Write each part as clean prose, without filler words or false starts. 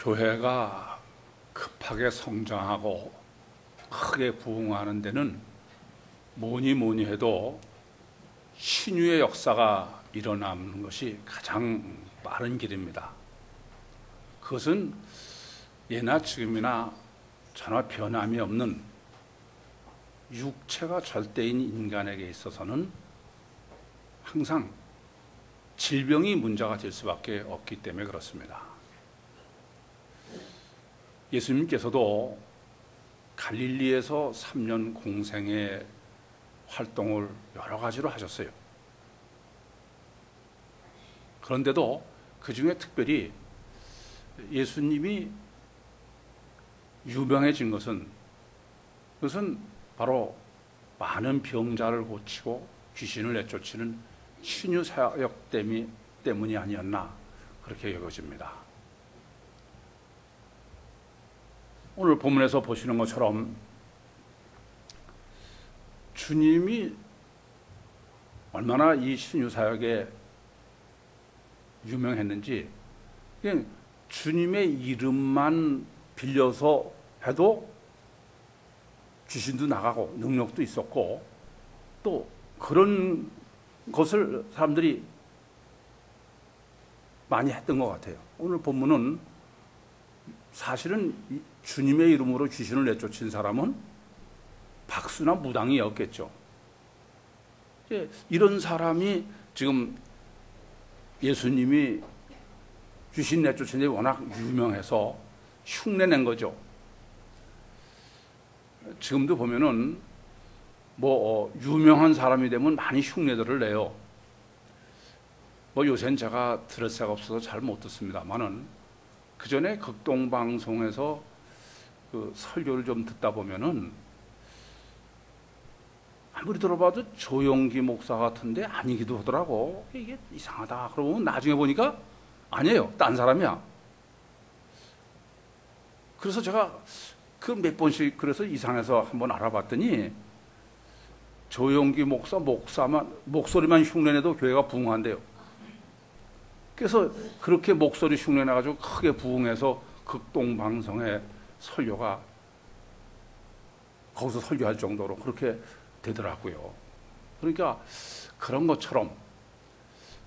교회가 급하게 성장하고 크게 부흥하는 데는 뭐니 뭐니 해도 신유의 역사가 일어나는 것이 가장 빠른 길입니다. 그것은 예나 지금이나 전혀 변함이 없는 육체가 절대인 인간에게 있어서는 항상 질병이 문제가 될 수밖에 없기 때문에 그렇습니다. 예수님께서도 갈릴리에서 3년 공생의 활동을 여러 가지로 하셨어요. 그런데도 그 중에 특별히 예수님이 유명해진 것은 그것은 바로 많은 병자를 고치고 귀신을 내쫓는 신유 사역 때문이 아니었나 그렇게 여겨집니다. 오늘 본문에서 보시는 것처럼 주님이 얼마나 이 신유 사역에 유명했는지 그냥 주님의 이름만 빌려서 해도 귀신도 나가고 능력도 있었고 또 그런 것을 사람들이 많이 했던 것 같아요. 오늘 본문은 사실은 주님의 이름으로 귀신을 내쫓은 사람은 박수나 무당이었겠죠. 이런 사람이 지금 예수님이 귀신 내쫓은 데 워낙 유명해서 흉내낸 거죠. 지금도 보면은 유명한 사람이 되면 많이 흉내들을 내요. 요새는 제가 들을 새가 없어서 잘 못 듣습니다만은 그 전에 극동방송에서 그 설교를 좀 듣다 보면은 아무리 들어봐도 조용기 목사 같은데 아니기도 하더라고. 이게 이상하다. 그러고 나중에 보니까 아니에요. 딴 사람이야. 그래서 제가 그 몇 번씩 그래서 이상해서 한번 알아봤더니 조용기 목사만 목소리만 흉내내도 교회가 부흥한대요. 그래서 그렇게 목소리 흉내내가지고 크게 부흥해서 극동방송에 설교가 거기서 설교할 정도로 그렇게 되더라고요. 그러니까 그런 것처럼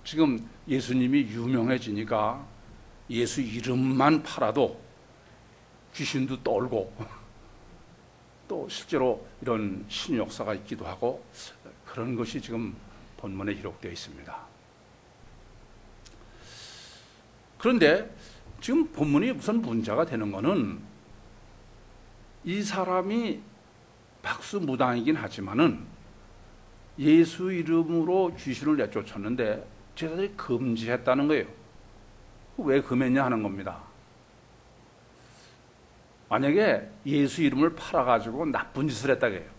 지금 예수님이 유명해지니까 예수 이름만 팔아도 귀신도 떨고 또 실제로 이런 신유 역사가 있기도 하고 그런 것이 지금 본문에 기록되어 있습니다. 그런데 지금 본문이 무슨 문제가 되는 것은 이 사람이 박수무당이긴 하지만은 예수 이름으로 귀신을 내쫓았는데 제자들이 금지했다는 거예요. 왜 금했냐 하는 겁니다. 만약에 예수 이름을 팔아가지고 나쁜 짓을 했다 해요.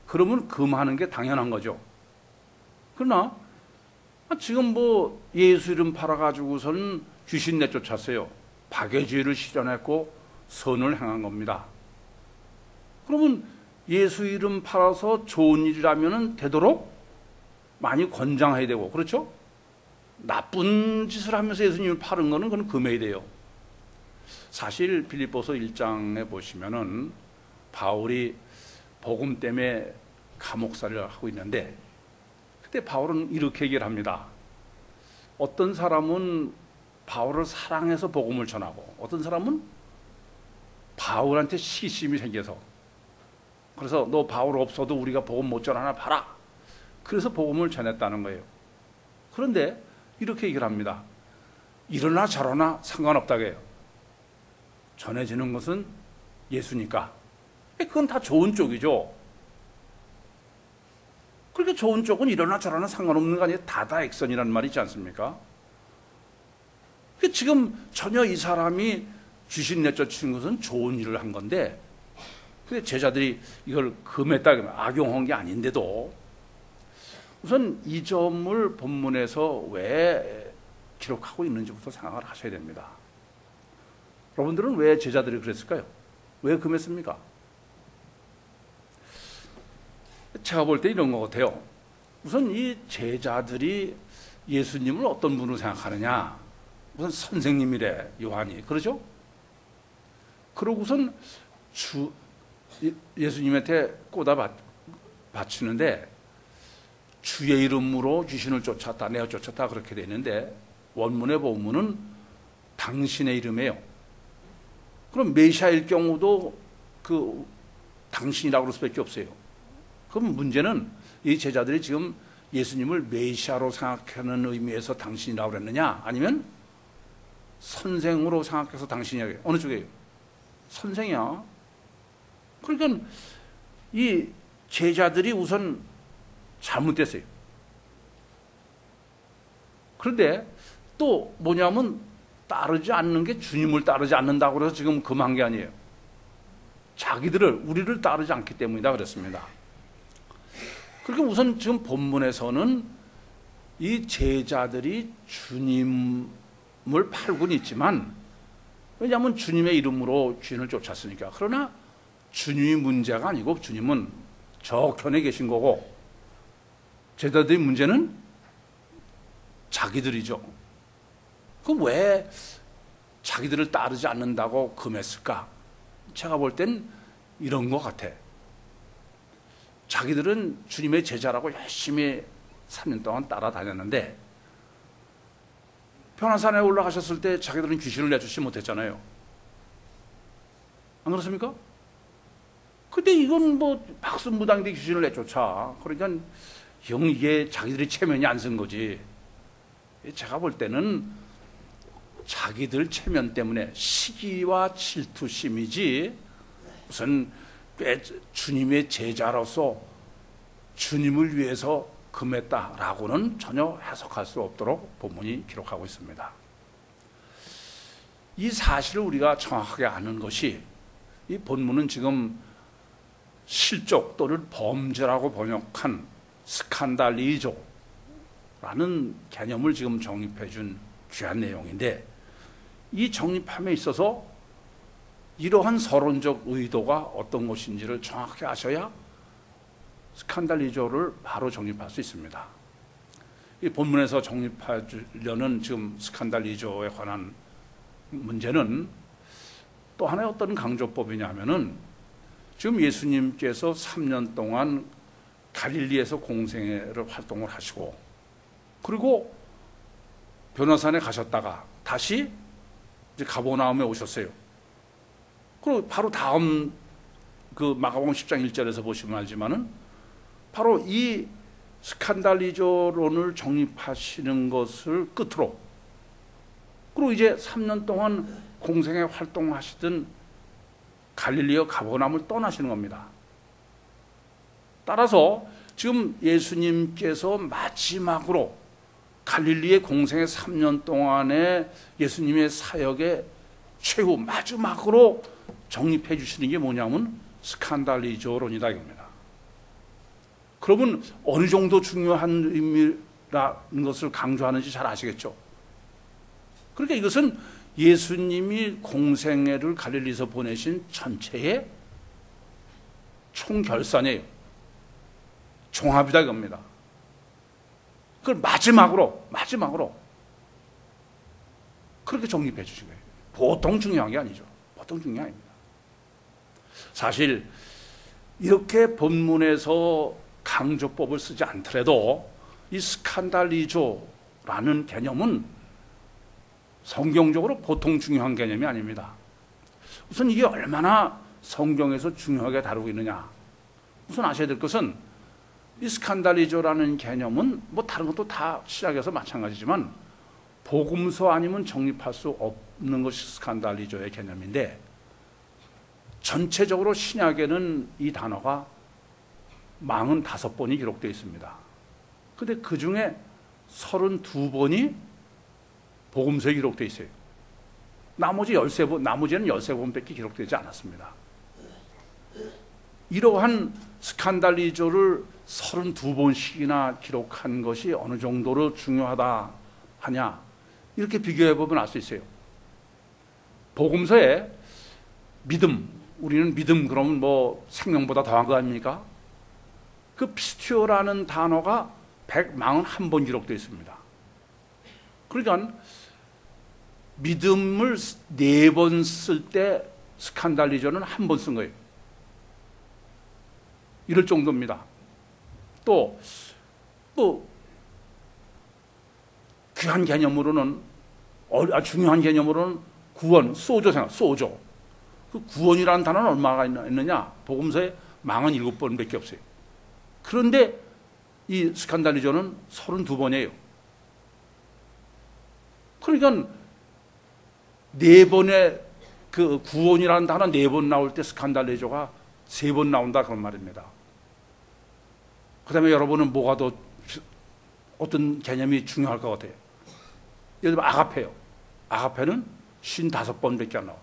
그러면 금하는 게 당연한 거죠. 그러나 지금 예수 이름 팔아가지고서는 귀신 내쫓았어요. 박애죄를 실현했고 선을 행한 겁니다. 그러면 예수 이름 팔아서 좋은 일이라면 되도록 많이 권장해야 되고 그렇죠? 나쁜 짓을 하면서 예수님을 파는 거는 그건 금해야 돼요. 사실 빌립보서 1장에 보시면은 바울이 복음 때문에 감옥살이를 하고 있는데 그때 바울은 이렇게 얘기를 합니다. 어떤 사람은 바울을 사랑해서 복음을 전하고 어떤 사람은 바울한테 시기심이 생겨서 그래서 너 바울 없어도 우리가 복음 못 전하나 봐라. 그래서 복음을 전했다는 거예요. 그런데 이렇게 얘기를 합니다. 이러나 저러나 상관없다고 해요. 전해지는 것은 예수니까. 그건 다 좋은 쪽이죠. 그렇게 좋은 쪽은 이러나 저러나 상관없는 거 아니에요. 다다익선이라는 말이 있지 않습니까? 지금 전혀 이 사람이 귀신 내쫓은 것은 좋은 일을 한 건데 근데 제자들이 이걸 금했다 그러면 악용한 게 아닌데도 우선 이 점을 본문에서 왜 기록하고 있는지부터 생각을 하셔야 됩니다. 여러분들은 왜 제자들이 그랬을까요? 왜 금했습니까? 제가 볼 때 이런 것 같아요. 우선 이 제자들이 예수님을 어떤 분으로 생각하느냐. 우선 선생님이래 요한이. 그러죠? 그러고선 예수님한테 꽂아 바치는데 주의 이름으로 귀신을 쫓았다, 내어 쫓았다 그렇게 되는데 원문에 보면은 당신의 이름이에요. 그럼 메시아일 경우도 그 당신이라고 그럴 수밖에 없어요. 그럼 문제는 이 제자들이 지금 예수님을 메시아로 생각하는 의미에서 당신이라고 그랬느냐, 아니면 선생으로 생각해서 당신이라고, 어느 쪽이에요? 선생이야. 그러니까 이 제자들이 우선 잘못됐어요. 그런데 또 뭐냐면 따르지 않는 게 주님을 따르지 않는다고 해서 지금 금한 게 아니에요. 우리를 따르지 않기 때문이다 그랬습니다. 그러니까 우선 지금 본문에서는 이 제자들이 주님을 팔고는 있지만, 왜냐하면 주님의 이름으로 귀신을 쫓았으니까. 그러나 주님이 문제가 아니고 주님은 저편에 계신 거고, 제자들의 문제는 자기들이죠. 그럼 왜 자기들을 따르지 않는다고 금했을까? 제가 볼 땐 이런 것 같아. 자기들은 주님의 제자라고 열심히 3년 동안 따라다녔는데 변화산에 올라가셨을 때 자기들은 귀신을 내쫓지 못했잖아요. 안 그렇습니까? 근데 이건 뭐 박수무당인데 귀신을 내쫓아. 그러니까 이게 자기들이 체면이 안 쓴 거지. 제가 볼 때는 자기들 체면 때문에 시기와 질투심이지, 우선 주님의 제자로서 주님을 위해서 금했다라고는 전혀 해석할 수 없도록 본문이 기록하고 있습니다. 이 사실을 우리가 정확하게 아는 것이, 이 본문은 지금 실족 또는 범죄라고 번역한 스칸달리조라는 개념을 지금 정립해 준 귀한 내용인데, 이 정립함에 있어서 이러한 서론적 의도가 어떤 것인지를 정확히 아셔야 스칸달리조를 바로 정립할 수 있습니다. 이 본문에서 정립하려는 지금 스칸달리조에 관한 문제는 또 하나의 어떤 강조법이냐면은, 지금 예수님께서 3년 동안 갈릴리에서 공생애를 활동을 하시고, 그리고 변화산에 가셨다가 다시 이제 가버나움에 오셨어요. 그리고 바로 다음 그 마가복음 10장 1절에서 보시면 알지만은 바로 이 스칸달리조론을 정립하시는 것을 끝으로, 그리고 이제 3년 동안 공생애 활동하시던 갈릴리와 가버나움을 떠나시는 겁니다. 따라서 지금 예수님께서 마지막으로 갈릴리의 공생애 3년 동안의 예수님의 사역의 최후 마지막으로 정립해 주시는 게 뭐냐면 스칸달리조론이다 이겁니다. 그러면 어느 정도 중요한 의미라는 것을 강조하는지 잘 아시겠죠? 그러니까 이것은 예수님이 공생애를 갈릴리에서 보내신 전체의 총결산이에요. 종합이다 이겁니다. 그걸 마지막으로 그렇게 정립해 주신 거예요. 보통 중요한 게 아니죠. 보통 중요한 게 아닙니다. 사실 이렇게 본문에서 강조법을 쓰지 않더라도 이 스칸달리조라는 개념은 성경적으로 보통 중요한 개념이 아닙니다. 우선 이게 얼마나 성경에서 중요하게 다루고 있느냐. 우선 아셔야 될 것은 이 스칸달리조라는 개념은 뭐 다른 것도 다 시작해서 마찬가지지만 복음서 아니면 정립할 수 없는 것이 스칸달리조의 개념인데, 전체적으로 신약에는 이 단어가 45번이 기록되어 있습니다. 그런데 그 중에 32번이 복음서에 기록되어 있어요. 나머지는 13번밖에 기록되지 않았습니다. 이러한 스칸달리조를 32번씩이나 기록한 것이 어느 정도로 중요하다 하냐, 이렇게 비교해보면 알 수 있어요. 복음서에 믿음, 우리는 믿음 그러면 뭐 생명보다 더한 거 아닙니까? 그 피스티오라는 단어가 141번 기록되어 있습니다. 그러니까 믿음을 4번 쓸 때 스칸달리조는 한 번 쓴 거예요. 이럴 정도입니다. 또, 뭐, 귀한 개념으로는, 중요한 개념으로는 구원, 소조 생각, 소조. 그 구원이라는 단어는 얼마나 있느냐? 복음서에 47번밖에 없어요. 그런데 이 스칸달리조는 32번이에요. 그러니까 네 번의 그 구원이라는 단어 4번 나올 때 스칸달리조가 3번 나온다 그런 말입니다. 그 다음에 여러분은 뭐가 더 어떤 개념이 중요할 것 같아요? 예를 들면 아가페요. 아가페는 55번밖에 안 나와.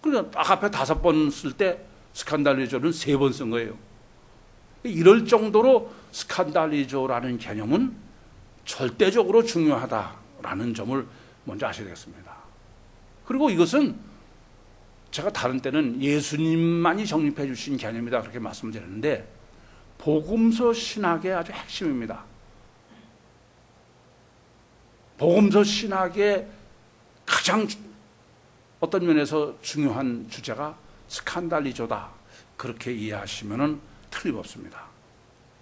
그러니까 아가페 5번 쓸 때 스칸달리조는 3번 쓴 거예요. 이럴 정도로 스칸달리조라는 개념은 절대적으로 중요하다라는 점을 먼저 아셔야 되겠습니다. 그리고 이것은 제가 다른 때는 예수님만이 정립해 주신 개념이다 그렇게 말씀드렸는데 복음서 신학의 아주 핵심입니다. 복음서 신학의 가장 어떤 면에서 중요한 주제가 스칸달리조다. 그렇게 이해하시면 틀림없습니다.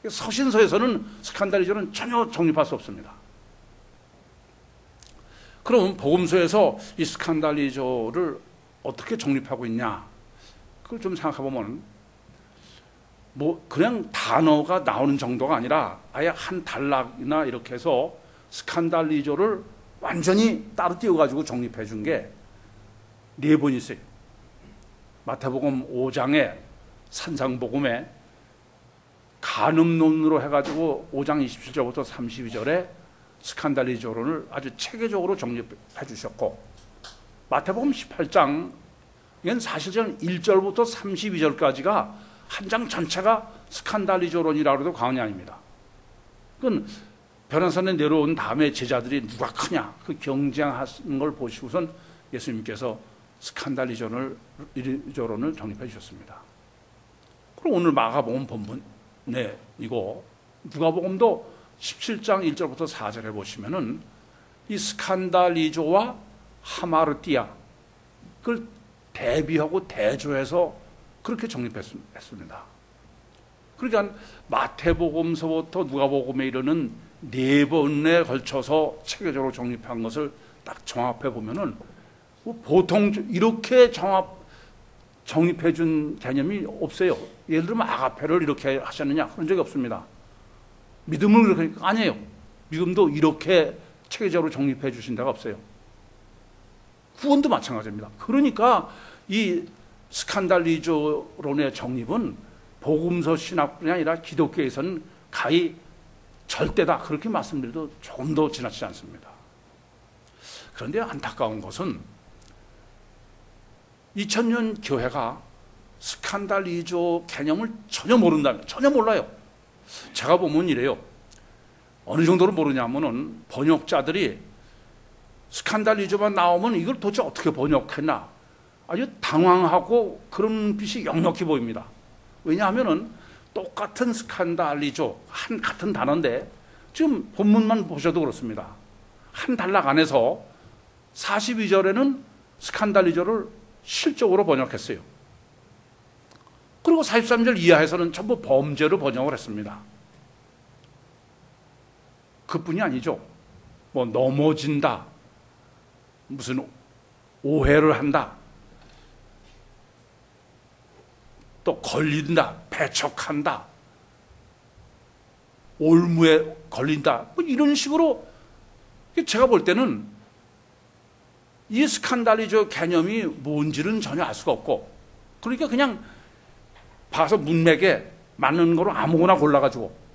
서신서에서는 스칸달리조는 전혀 정립할 수 없습니다. 그럼 복음서에서 이 스칸달리조를 어떻게 정립하고 있냐? 그걸 좀 생각해보면 뭐 그냥 단어가 나오는 정도가 아니라 아예 한 단락이나 이렇게 해서 스칸달리조를 완전히 따로 띄워가지고 정립해 준 게 4번 있어요. 마태복음 5장에 산상복음에 간음론으로 해가지고 5장 27절부터 32절에 스칸달리조론을 아주 체계적으로 정립해 주셨고 마태복음 18장 이건 사실은 1절부터 32절까지가 한 장 전체가 스칸달리조론이라고 해도 과언이 아닙니다. 그건 변호사에 내려온 다음에 제자들이 누가 크냐 그 경쟁하는 걸 보시고선 예수님께서 스칸달리조론을 정립해 주셨습니다. 그럼 오늘 마가복음 본문 이거 누가복음도 17장 1절부터 4절에 보시면은 이 스칸달리조와 하마르티아 그걸 대비하고 대조해서 그렇게 정립했습니다. 그러니까 마태복음서부터 누가복음에 이르는 4번에 걸쳐서 체계적으로 정립한 것을 딱 정합해 보면은 보통 이렇게 정립해 준 개념이 없어요. 예를 들면 아가페를 이렇게 하셨느냐 그런 적이 없습니다. 믿음을 그렇게 아니에요. 믿음도 이렇게 체계적으로 정립해 주신 데가 없어요. 구원도 마찬가지입니다. 그러니까 이 스칸달리조론의 정립은 복음서 신학뿐이 아니라 기독교에서는 가히 절대다 그렇게 말씀드려도 조금 더 지나치지 않습니다. 그런데 안타까운 것은 2000년 교회가 스칸달리조 개념을 전혀 모른다면 전혀 몰라요. 제가 보면 이래요. 어느 정도로 모르냐면은 번역자들이 스칸달리조만 나오면 이걸 도대체 어떻게 번역했나 아주 당황하고 그런 빛이 역력히 보입니다. 왜냐하면은 똑같은 스칸달리조 한 같은 단어인데 지금 본문만 보셔도 그렇습니다. 한 단락 안에서 42절에는 스칸달리조를 실적으로 번역했어요. 그리고 43절 이하에서는 전부 범죄로 번역을 했습니다. 그뿐이 아니죠. 뭐 넘어진다, 무슨 오해를 한다, 또 걸린다, 배척한다, 올무에 걸린다, 뭐 이런 식으로 제가 볼 때는 이 스칸달리조 개념이 뭔지는 전혀 알 수가 없고 그러니까 그냥 봐서 문맥에 맞는 거로 아무거나 골라가지고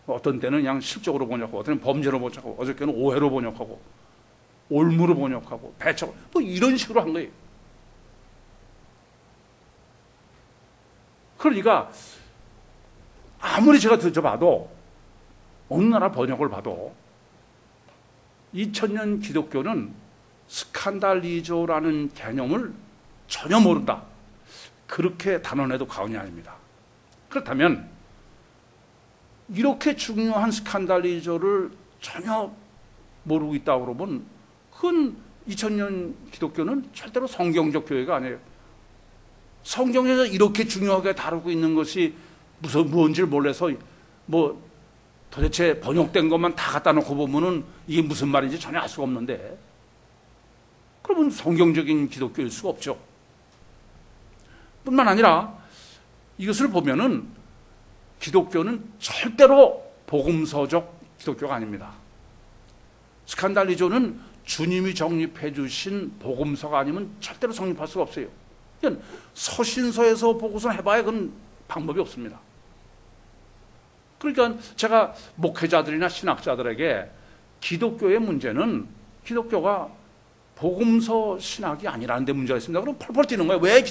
어떤 때는 그냥 실적으로 번역하고 어떤 때는 범죄로 번역하고 어저께는 오해로 번역하고 올무로 번역하고 배척 뭐 이런 식으로 한 거예요. 그러니까 아무리 제가 들어봐도 어느 나라 번역을 봐도 2000년 기독교는 스칸달리조라는 개념을 전혀 모른다. 그렇게 단언해도 과언이 아닙니다. 그렇다면 이렇게 중요한 스칸달리조를 전혀 모르고 있다고 그러면 그건 2000년 기독교는 절대로 성경적 교회가 아니에요. 성경에서 이렇게 중요하게 다루고 있는 것이 무언지를 몰라서 뭐 도대체 번역된 것만 다 갖다 놓고 보면은 이게 무슨 말인지 전혀 알 수가 없는데, 그러면 성경적인 기독교일 수가 없죠. 뿐만 아니라 이것을 보면은 기독교는 절대로 복음서적 기독교가 아닙니다. 스칸달리조는 주님이 정립해 주신 복음서가 아니면 절대로 성립할 수가 없어요. 그러니까 서신서에서 보고서 해봐야 그건 방법이 없습니다. 그러니까 제가 목회자들이나 신학자들에게 기독교의 문제는 기독교가 복음서 신학이 아니라는 데 문제가 있습니다. 그럼 펄펄 뛰는 거예요. 왜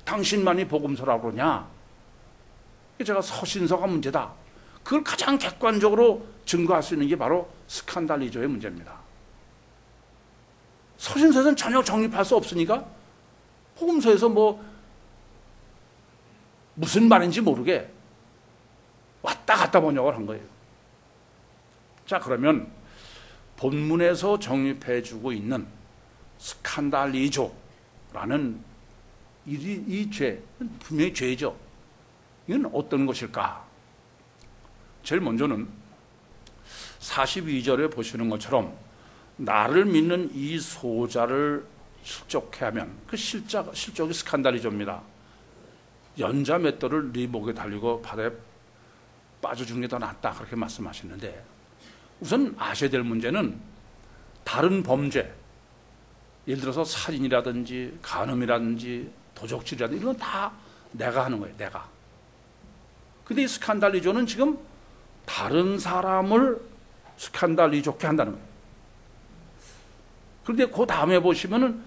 당신만이 복음서라고 그러냐? 제가 서신서가 문제다. 그걸 가장 객관적으로 증거할 수 있는 게 바로 스칸달리조의 문제입니다. 서신서에서는 전혀 정립할 수 없으니까 복음서에서 무슨 말인지 모르게 왔다 갔다 번역을 한 거예요. 자, 그러면 본문에서 정립해주고 있는 스칸달리조라는 이 죄, 분명히 죄죠. 이건 어떤 것일까? 제일 먼저는 42절에 보시는 것처럼 나를 믿는 이 소자를 실족해 하면, 그 실족이 스칸달리조입니다. 연자 맷돌을 네 목에 달리고 바다에 빠져 죽는 게 더 낫다, 그렇게 말씀하시는데, 우선 아셔야 될 문제는 다른 범죄, 예를 들어서 살인이라든지 간음이라든지 도적질이라든지 이런 건 다 내가 하는 거예요. 내가. 근데 이 스칸달리조는 지금 다른 사람을 스칸달리조케 한다는 거예요. 그런데 그 다음에 보시면은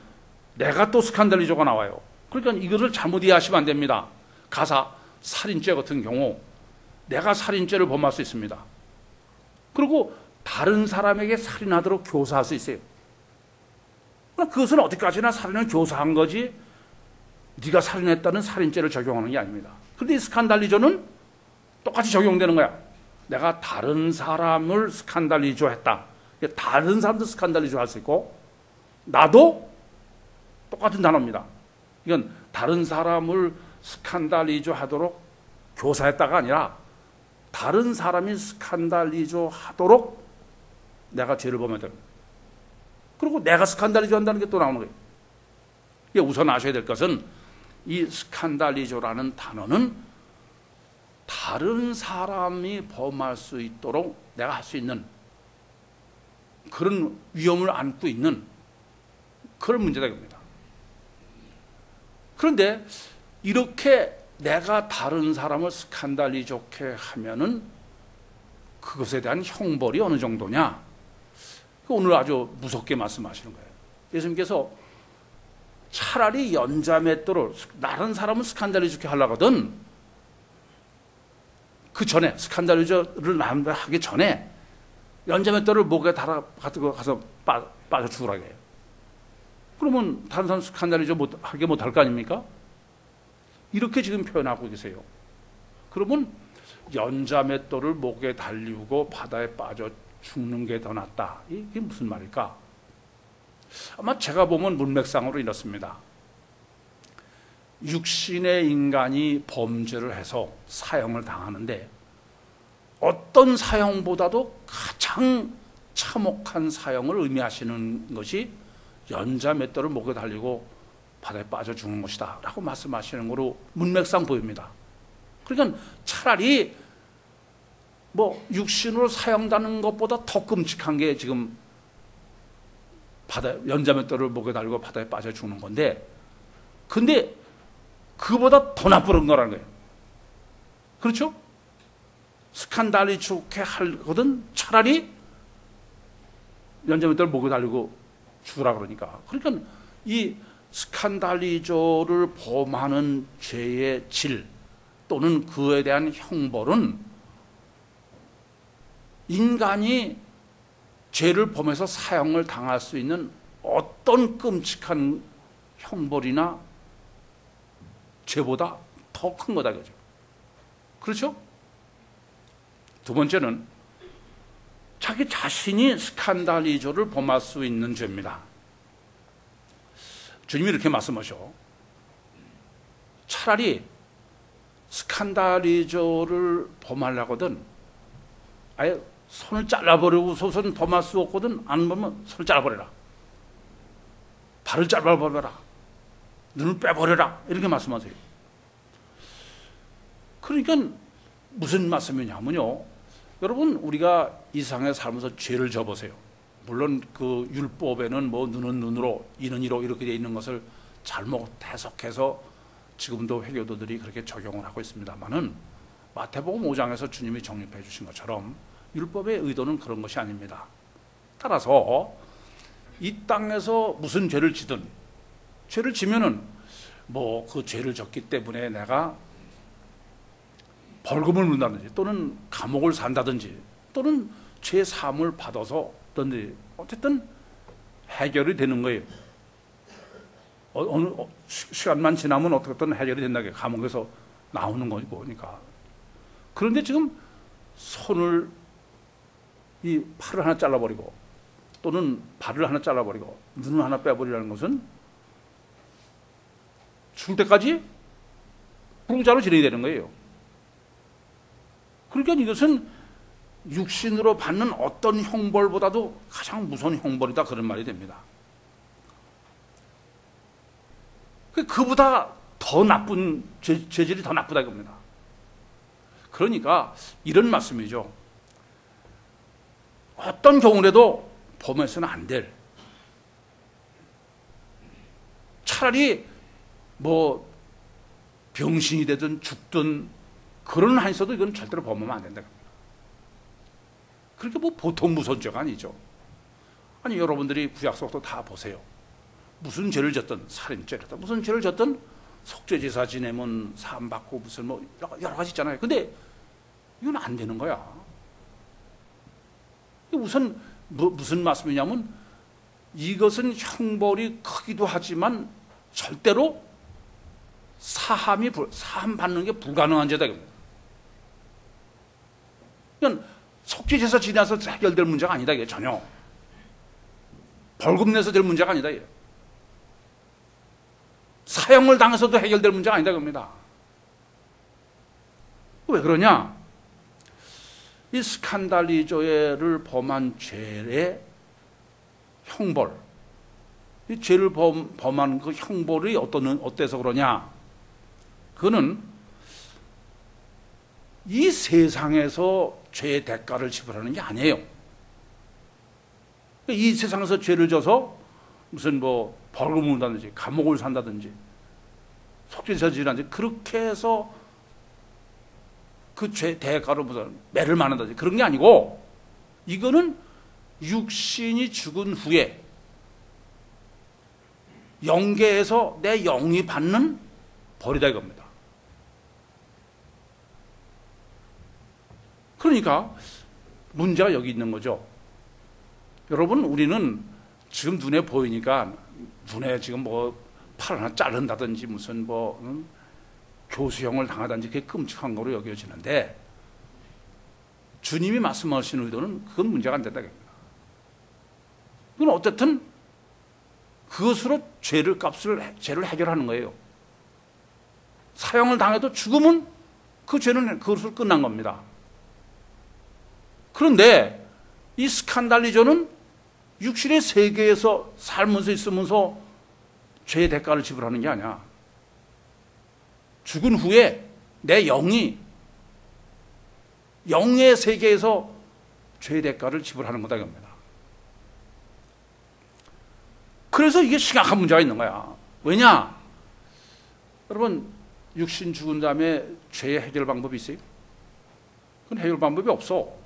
내가 또 스칸달리조가 나와요. 그러니까 이것을 잘못 이해하시면 안 됩니다. 가사 살인죄 같은 경우 내가 살인죄를 범할 수 있습니다. 그리고 다른 사람에게 살인하도록 교사할 수 있어요. 그것은 어디까지나 살인을 교사한 거지 네가 살인했다는 살인죄를 적용하는 게 아닙니다. 그런데 이 스칸달리조는 똑같이 적용되는 거야. 내가 다른 사람을 스칸달리조 했다. 다른 사람도 스칸달리조 할 수 있고 나도 똑같은 단어입니다. 이건 다른 사람을 스칸달리조 하도록 교사했다가 아니라 다른 사람이 스칸달리조 하도록 내가 죄를 범했다. 그리고 내가 스칸달리조 한다는 게 또 나오는 거예요. 우선 아셔야 될 것은 이 스칸달리조라는 단어는 다른 사람이 범할 수 있도록 내가 할 수 있는 그런 위험을 안고 있는 그런 문제다 이겁니다. 그런데 이렇게 내가 다른 사람을 스칸달리조케 하면은 그것에 대한 형벌이 어느 정도냐? 오늘 아주 무섭게 말씀하시는 거예요. 예수님께서 차라리 연자맷돌을 다른 사람을 스칸달리조케 하려거든 그 전에 스칸달리조를 하기 전에 연자맷돌을 목에 가서 빠져 죽으라고 해요. 그러면 다른 사람 스칸달리조 하게 못할 거 아닙니까? 이렇게 지금 표현하고 계세요. 그러면 연자맷돌을 목에 달리고 바다에 빠져 죽는 게 더 낫다. 이게 무슨 말일까? 아마 제가 보면 문맥상으로 이렇습니다. 육신의 인간이 범죄를 해서 사형을 당하는데 어떤 사형보다도 가장 참혹한 사형을 의미하시는 것이 연자맷돌을 목에 달리고 바다에 빠져 죽는 것이다 라고 말씀하시는 거로 문맥상 보입니다. 그러니까 차라리 육신으로 사형당하는 것보다 더 끔찍한 게 지금 연자맷돌을 목에 달고 바다에 빠져 죽는 건데, 근데 그보다 더 나쁜 거라는 거예요. 그렇죠? 스칸달리조케 하거든 차라리 연자맷돌을 목에 달고 죽으라 그러니까. 그러니까 이 스칸달리조를 범하는 죄의 질 또는 그에 대한 형벌은 인간이 죄를 범해서 사형을 당할 수 있는 어떤 끔찍한 형벌이나 죄보다 더 큰 거다 그죠? 그렇죠? 두 번째는 자기 자신이 스칸달리조를 범할 수 있는 죄입니다. 주님이 이렇게 말씀하셔. 차라리 스칸달리저를 범하려거든 아예 손을 잘라버리고서는 범할 수 없거든. 안 보면 손을 잘라버려라. 발을 잘라버려라. 눈을 빼버려라. 이렇게 말씀하세요. 그러니까 무슨 말씀이냐면요. 여러분, 우리가 이 세상에 살면서 죄를 져보세요. 물론 그 율법에는 뭐 눈은 눈으로 이는 이로 이렇게 되어 있는 것을 잘못 해석해서 지금도 회교도들이 그렇게 적용을 하고 있습니다만은 마태복음 5장에서 주님이 정립해 주신 것처럼 율법의 의도는 그런 것이 아닙니다. 따라서 이 땅에서 무슨 죄를 지든 죄를 지면은 뭐 그 죄를 졌기 때문에 내가 벌금을 물다든지 또는 감옥을 산다든지 또는 죄 사함을 받아서 어쨌든 해결이 되는 거예요. 어느 시간만 지나면 어떻게든 해결이 된다게 감옥에서 나오는 거니까. 그런데 지금 손을 이 팔을 하나 잘라버리고 또는 발을 하나 잘라버리고 눈을 하나 빼버리라는 것은 죽을 때까지 불구자로 지내야 되는 거예요. 그러니까 이것은 육신으로 받는 어떤 형벌보다도 가장 무서운 형벌이다, 그런 말이 됩니다. 그보다 더 나쁜 죄질이 더 나쁘다 이겁니다. 그러니까 이런 말씀이죠. 어떤 경우라도 범해서는 안 될, 차라리 뭐 병신이 되든 죽든 그런 한에서도 이건 절대로 범하면 안 된다. 그렇게 뭐 보통 무서운 죄가 아니죠. 아니, 여러분들이 구약서도 다 보세요. 무슨 죄를 졌든 살인죄다, 무슨 죄를 졌든 속죄제사 지내면 사함받고 무슨 뭐 여러 가지 있잖아요. 근데 이건 안 되는 거야. 우선 무슨 말씀이냐면 이것은 형벌이 크기도 하지만 절대로 사함 받는 게 불가능한 죄다. 그러니까 속죄제사 지내서 해결될 문제가 아니다, 이게 전혀. 벌금 내서 될 문제가 아니다, 이게. 사형을 당해서도 해결될 문제가 아니다, 겁니다. 왜 그러냐? 이 스칸달리저를 범한 죄의 형벌, 이 죄를 범한 그 형벌이 어때서 그러냐? 그거는 이 세상에서 죄의 대가를 지불하는 게 아니에요. 이 세상에서 죄를 져서 무슨 뭐 벌금을 문다든지 감옥을 산다든지 속죄제사 지낸다든지 그렇게 해서 그 죄 대가로 무슨 매를 맞는다든지 그런 게 아니고, 이거는 육신이 죽은 후에 영계에서 내 영이 받는 벌이다 이겁니다. 그러니까 문제가 여기 있는 거죠. 여러분, 우리는 지금 눈에 보이니까 눈에 지금 뭐 팔 하나 자른다든지 무슨 뭐 교수형을 당하든지 그게 끔찍한 거로 여겨지는데, 주님이 말씀하시는 의도는 그건 문제가 안 된다. 그건 어쨌든 그것으로 죄를 해결하는 거예요. 사형을 당해도 죽으면 그 죄는 그것으로 끝난 겁니다. 그런데 이 스칸달리저는 육신의 세계에서 살면서 있으면서 죄의 대가를 지불하는 게 아니야. 죽은 후에 내 영이 영의 세계에서 죄의 대가를 지불하는 거다 이겁니다. 그래서 이게 심각한 문제가 있는 거야. 왜냐? 여러분, 육신 죽은 다음에 죄의 해결 방법이 있어요? 그건 해결 방법이 없어.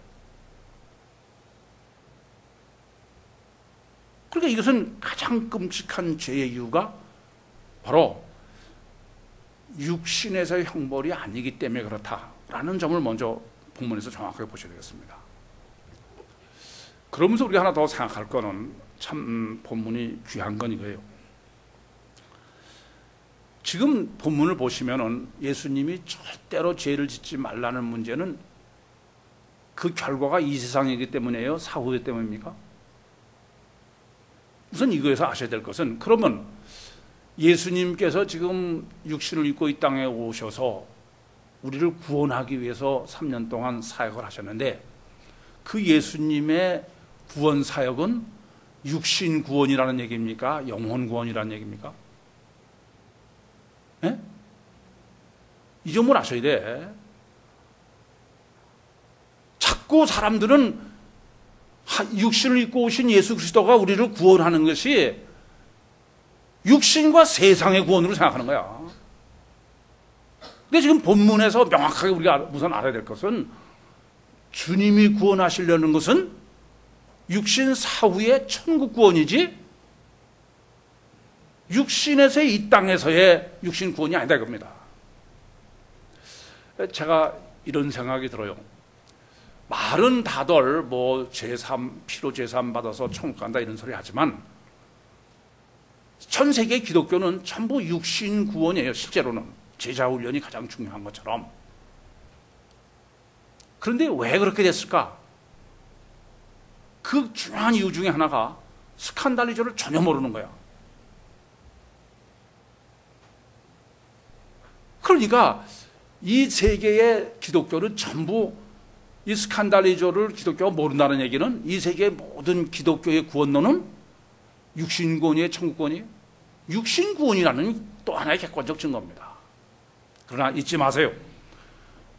그러니까 이것은 가장 끔찍한 죄의 이유가 바로 육신에서의 형벌이 아니기 때문에 그렇다라는 점을 먼저 본문에서 정확하게 보셔야 되겠습니다. 그러면서 우리가 하나 더 생각할 거는 참 본문이 귀한 건 이거예요. 지금 본문을 보시면은 예수님이 절대로 죄를 짓지 말라는 문제는 그 결과가 이 세상이기 때문이에요? 사후에 때문입니까? 우선 이거에서 아셔야 될 것은, 그러면 예수님께서 지금 육신을 입고 이 땅에 오셔서 우리를 구원하기 위해서 3년 동안 사역을 하셨는데, 그 예수님의 구원 사역은 육신 구원이라는 얘기입니까? 영혼 구원이라는 얘기입니까? 예? 이 점을 아셔야 돼. 자꾸 사람들은 육신을 입고 오신 예수 그리스도가 우리를 구원하는 것이 육신과 세상의 구원으로 생각하는 거야. 근데 지금 본문에서 명확하게 우리가 우선 알아야 될 것은, 주님이 구원하시려는 것은 육신 사후의 천국 구원이지 육신에서의, 이 땅에서의 육신 구원이 아니다 이겁니다. 제가 이런 생각이 들어요. 말은 다들 뭐 피로 제삼 받아서 천국 간다 이런 소리 하지만, 전 세계 기독교는 전부 육신 구원이에요. 실제로는 제자 훈련이 가장 중요한 것처럼. 그런데 왜 그렇게 됐을까? 그 중요한 이유 중에 하나가 스칸달리저를 전혀 모르는 거야. 그러니까 이 세계의 기독교는 전부 이 스칸달리저를 기독교가 모른다는 얘기는, 이 세계의 모든 기독교의 구원론은 육신구원이에요, 천국구원이에요? 육신구원이라는 또 하나의 객관적 증거입니다. 그러나 잊지 마세요.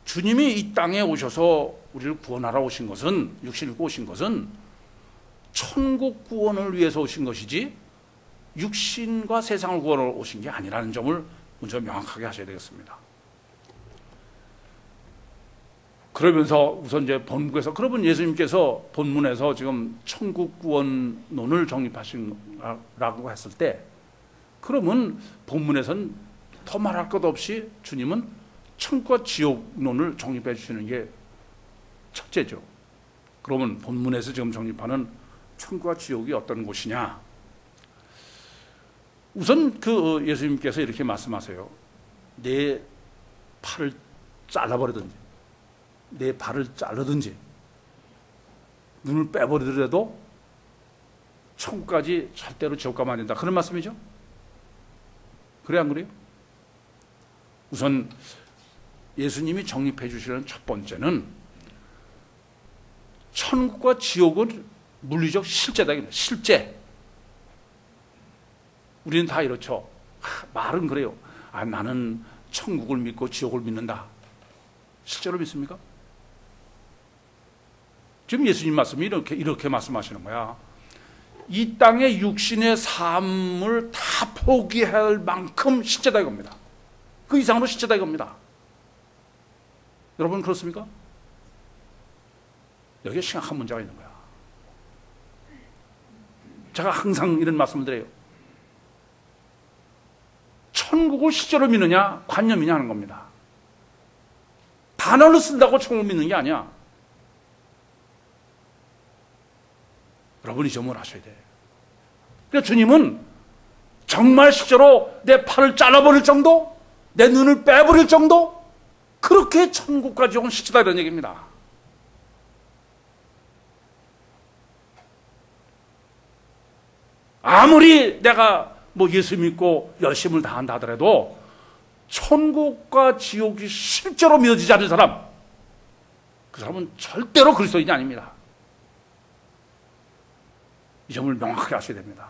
주님이 이 땅에 오셔서 우리를 구원하러 오신 것은, 육신을 입고 오신 것은 천국 구원을 위해서 오신 것이지 육신과 세상을 구원하러 오신 게 아니라는 점을 먼저 명확하게 하셔야 되겠습니다. 그러면서 우선 이제 본문에서, 그러면 예수님께서 본문에서 지금 천국 구원론을 정립하신다고 했을 때, 그러면 본문에서는 더 말할 것 없이 주님은 천국과 지옥론을 정립해 주시는 게 첫째죠. 그러면 본문에서 지금 정립하는 천국과 지옥이 어떤 곳이냐? 우선 그 예수님께서 이렇게 말씀하세요. 내 팔을 잘라버리든지, 내 발을 자르든지, 눈을 빼버리더라도 천국까지 절대로 지옥 가면 안 된다. 그런 말씀이죠. 그래 안 그래요? 우선 예수님이 정립해 주시는 첫 번째는, 천국과 지옥은 물리적 실제다. 실제. 우리는 다 이렇죠. 말은 그래요. 나는 천국을 믿고 지옥을 믿는다. 실제로 믿습니까? 지금 예수님 말씀이 이렇게 말씀하시는 거야. 이 땅의 육신의 삶을 다 포기할 만큼 실제다 이겁니다. 그 이상으로 실제다 이겁니다. 여러분 그렇습니까? 여기에 심각한 문제가 있는 거야. 제가 항상 이런 말씀을 드려요. 천국을 실제로 믿느냐 관념이냐 하는 겁니다. 단어를 쓴다고 천국을 믿는 게 아니야. 여러분이 점을 아셔야 돼. 그러니까 주님은 정말 실제로 내 팔을 잘라버릴 정도, 내 눈을 빼버릴 정도, 그렇게 천국과 지옥은 실제다 이런 얘기입니다. 아무리 내가 뭐 예수 믿고 열심을 다한다 하더라도 천국과 지옥이 실제로 믿어지지 않는 사람, 그 사람은 절대로 그리스도인이 아닙니다. 이 점을 명확하게 아셔야 됩니다.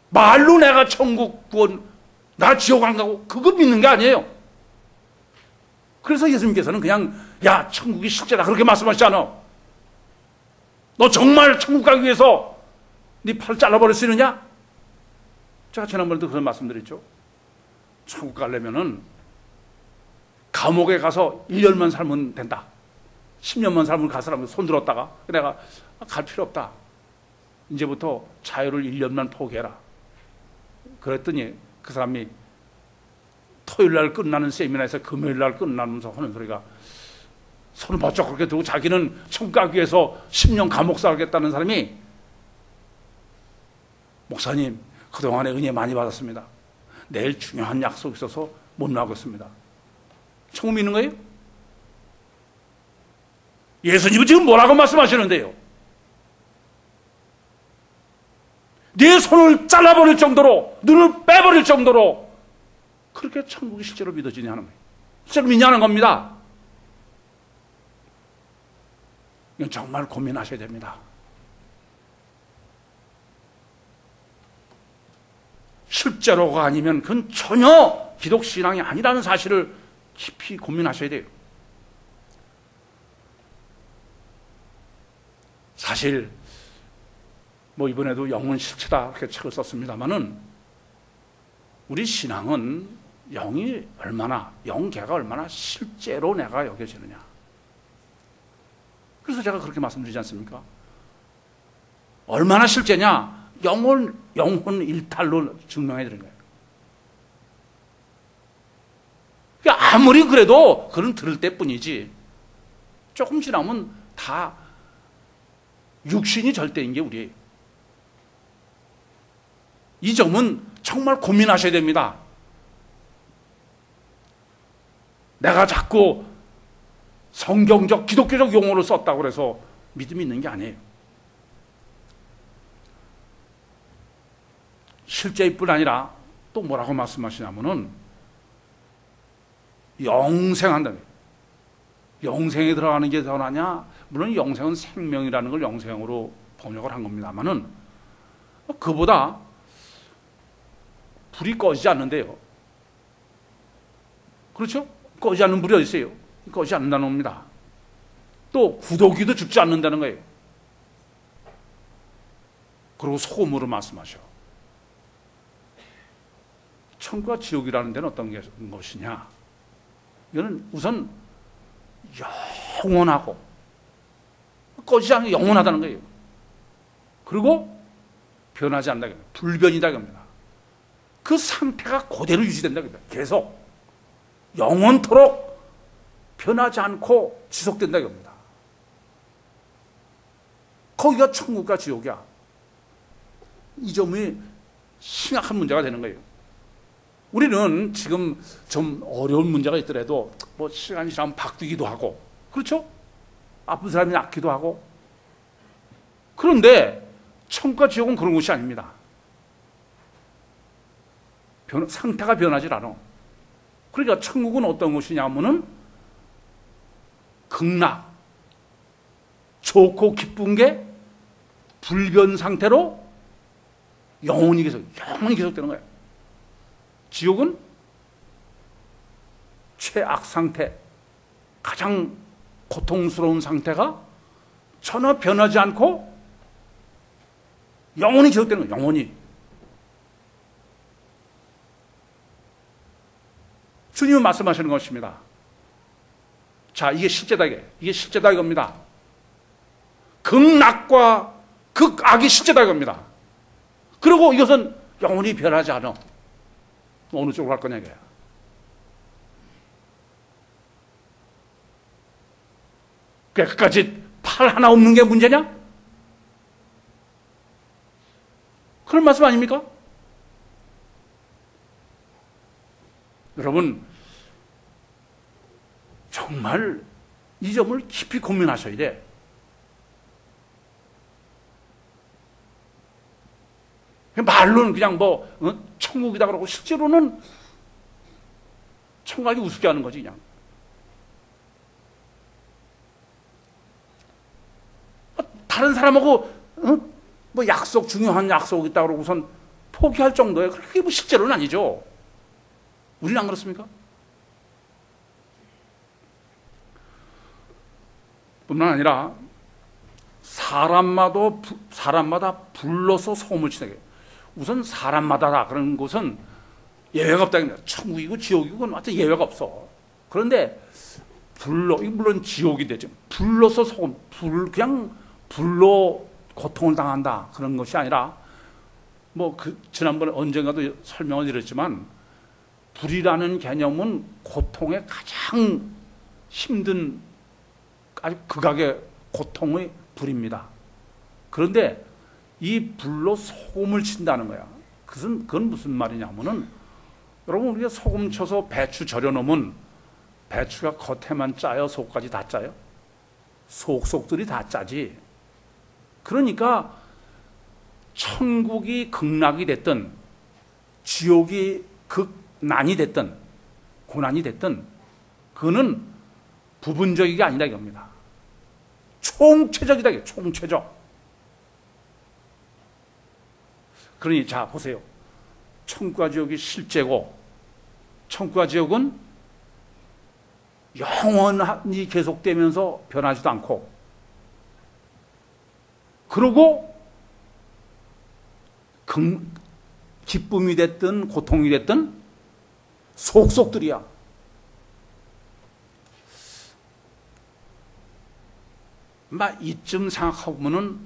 말로 내가 천국 구원, 나 지옥 안 가고, 그거 믿는 게 아니에요. 그래서 예수님께서는 그냥 야 천국이 실제다 그렇게 말씀하시지 않아. 너 정말 천국 가기 위해서 네 팔을 잘라버릴 수 있느냐? 제가 지난번에도 그런 말씀드렸죠. 천국 가려면은 감옥에 가서 1년만 살면 된다. 10년만 살면 갈 사람을 손들었다가 내가 갈 필요 없다. 이제부터 자유를 1년만 포기해라. 그랬더니 그 사람이 토요일날 끝나는 세미나에서 금요일날 끝나면서 하는 소리가, 손을 번쩍 그렇게 들고 자기는 천국 가기 위해서 10년 감옥 살겠다는 사람이, 목사님 그동안에 은혜 많이 받았습니다. 내일 중요한 약속이 있어서 못 나가겠습니다. 천국 믿는 거예요? 예수님은 지금 뭐라고 말씀하시는데요? 네 손을 잘라버릴 정도로, 눈을 빼버릴 정도로 그렇게 천국이 실제로 믿어지냐 하는 거예요. 실제로 믿냐는 겁니다. 이건 정말 고민하셔야 됩니다. 실제로가 아니면 그건 전혀 기독신앙이 아니라는 사실을 깊이 고민하셔야 돼요. 사실 뭐 이번에도 영은 실체다 이렇게 책을 썼습니다마는 우리 신앙은 영이 얼마나, 영계가 얼마나 실제로 내가 여겨지느냐. 그래서 제가 그렇게 말씀드리지 않습니까? 얼마나 실제냐? 영혼 일탈로 증명해 드린 거예요. 그러니까 아무리 그래도 그건 들을 때뿐이지 조금 지나면 다 육신이 절대인 게 우리예요. 이 점은 정말 고민하셔야 됩니다. 내가 자꾸 성경적 기독교적 용어를 썼다고 해서 믿음이 있는 게 아니에요. 실제일 뿐 아니라 또 뭐라고 말씀하시냐면은 영생한다는 거예요. 영생에 들어가는 게 더 나냐? 물론 영생은 생명이라는 걸 영생으로 번역을 한 겁니다만은 그보다 불이 꺼지지 않는데요. 그렇죠? 꺼지지 않는 불이 어디 있어요? 꺼지지 않는다는 겁니다. 또 구더기도 죽지 않는다는 거예요. 그리고 소금으로 말씀하셔. 천국과 지옥이라는 데는 어떤 것이냐? 이거는 우선 영원하고 꺼지지 않는 영원하다는 거예요. 그리고 변하지 않는다. 불변이다. 겁니다. 그 상태가 그대로 유지된다. 겁니다. 계속 영원토록 변하지 않고 지속된다. 겁니다. 거기가 천국과 지옥이야. 이 점이 심각한 문제가 되는 거예요. 우리는 지금 좀 어려운 문제가 있더라도 뭐 시간이 지나면 바뀌기도 하고, 그렇죠? 아픈 사람이 낫기도 하고. 그런데 천국과 지옥은 그런 것이 아닙니다. 상태가 변하지 않아. 그러니까 천국은 어떤 것이냐면은 극락, 좋고 기쁜 게 불변 상태로 영원히 계속되는 거예요. 지옥은 최악 상태, 가장 고통스러운 상태가 전혀 변하지 않고 영원히 지속되는 거예요. 영원히. 주님은 말씀하시는 것입니다. 자, 이게 실제다. 이게 실제다 이겁니다. 극락과 극악이 실제다 이겁니다. 그리고 이것은 영원히 변하지 않아. 어느 쪽으로 갈 거냐 이거야. 끝까지 팔 하나 없는 게 문제냐? 그런 말씀 아닙니까? 여러분 정말 이 점을 깊이 고민하셔야 돼. 말로는 그냥 뭐 천국이다 그러고 실제로는 천국이 우습게 하는 거지 그냥. 다른 사람하고 뭐 약속, 중요한 약속 있다 그러고 우선 포기할 정도예요. 그게 뭐 실제로는 아니죠. 우리는 안 그렇습니까? 뿐만 아니라 사람마다 불러서 소금을 치는 게 우선 사람마다다 그런 곳은 예외가 없다. 천국이고 지옥이고 그건 완전 예외가 없어. 그런데 물론 지옥이 되죠. 불러서 소금, 그냥 불로 고통을 당한다 그런 것이 아니라 뭐 지난번에 언젠가도 설명을 드렸지만 불이라는 개념은 고통의 가장 힘든 아주 극악의 고통의 불입니다. 그런데 이 불로 소금을 친다는 거야. 그건 무슨 말이냐면은 여러분 우리가 소금 쳐서 배추 절여 놓으면 배추가 겉에만 짜요? 속까지 다 짜요? 속들이 다 짜지. 그러니까 천국이 극락이 됐든 지옥이 극난이 됐든 고난이 됐든 그거는 부분적이가 아니라 이겁니다. 총체적이다. 총체적. 그러니 자 보세요. 천국과 지옥이 실제고 천국과 지옥은 영원히 계속되면서 변하지도 않고 그러고 기쁨이 됐든 고통이 됐든 속속들이야. 막 이쯤 생각하고 보면은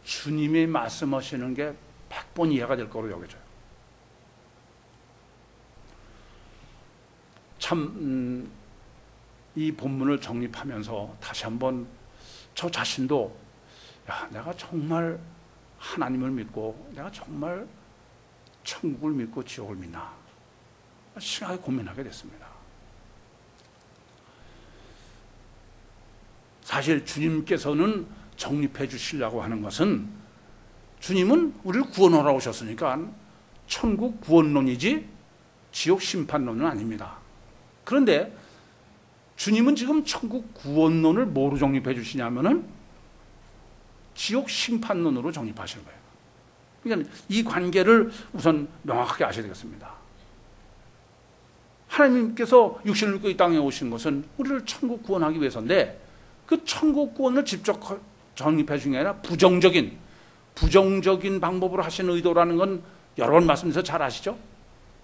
주님이 말씀하시는 게 100번 이해가 될 거로 여겨져요. 참, 이 본문을 정립하면서 다시 한번 저 자신도 야, 내가 정말 하나님을 믿고 내가 정말 천국을 믿고 지옥을 믿나 심하게 고민하게 됐습니다. 사실 주님께서는 정립해 주시려고 하는 것은 주님은 우리를 구원하러 오셨으니까 천국 구원론이지 지옥 심판론은 아닙니다. 그런데 주님은 지금 천국 구원론을 뭐로 정립해 주시냐면은 지옥 심판론으로 정립하시는 거예요. 그러니까 이 관계를 우선 명확하게 아셔야 되겠습니다. 하나님께서 육신을 입고 이 땅에 오신 것은 우리를 천국 구원하기 위해서인데 그 천국 구원을 직접 정립해 주는 게 아니라 부정적인 방법으로 하신 의도라는 건 여러 번 말씀드려서 잘 아시죠?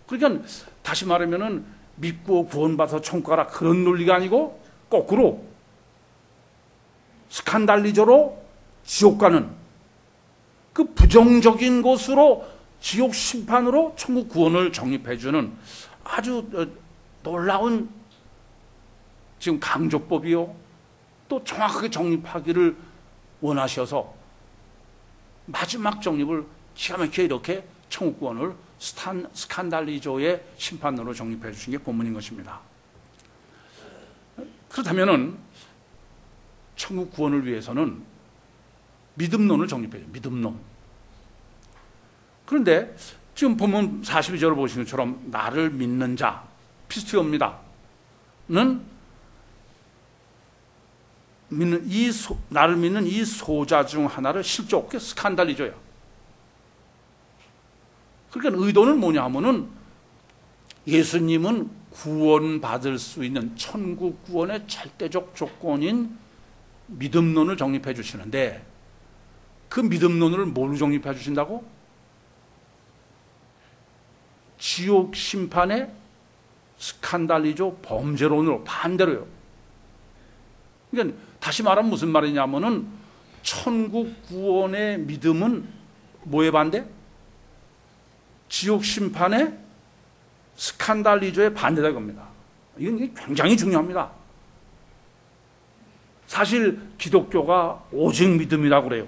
그러니까 다시 말하면은 믿고 구원받아서 천국 가라 그런 논리가 아니고 거꾸로 스칸달리저로 지옥 가는 그 부정적인 것으로 지옥 심판으로 천국 구원을 정립해 주는 아주 놀라운 지금 강조법이요. 또 정확하게 정립하기를 원하셔서 마지막 정립을 기가 막히게 이렇게 천국 구원을 스칸달리조의 심판으로 정립해 주신 게 본문인 것입니다. 그렇다면은 천국 구원을 위해서는 믿음론을 정립해요. 믿음론. 그런데 지금 본문 42절을 보시는 것처럼 나를 믿는 자, 피스티오입니다. 는 나를 믿는 이 소자 중 하나를 실족해 스칸달리조야. 그러니까 의도는 뭐냐 하면은 예수님은 구원받을 수 있는 천국 구원의 절대적 조건인 믿음론을 정립해 주시는데 그 믿음론을 뭘로 정립해 주신다고? 지옥 심판의 스칸달리조 범죄론으로 반대로요. 그러니까 다시 말하면 무슨 말이냐면은 천국 구원의 믿음은 뭐에 반대? 지옥 심판의 스칸달리조의 반대다 이겁니다. 이건 굉장히 중요합니다. 사실 기독교가 오직 믿음이라고 그래요.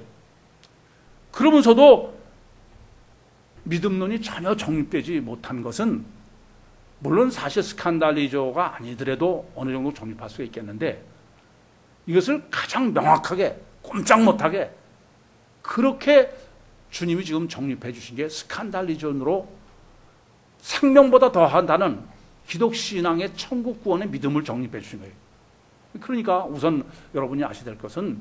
그러면서도 믿음론이 전혀 정립되지 못한 것은 물론 사실 스칸달리조가 아니더라도 어느 정도 정립할 수가 있겠는데 이것을 가장 명확하게 꼼짝 못하게 그렇게 주님이 지금 정립해 주신 게 스칸달리존으로 생명보다 더한다는 기독신앙의 천국 구원의 믿음을 정립해 주신 거예요. 그러니까 우선 여러분이 아셔야 될 것은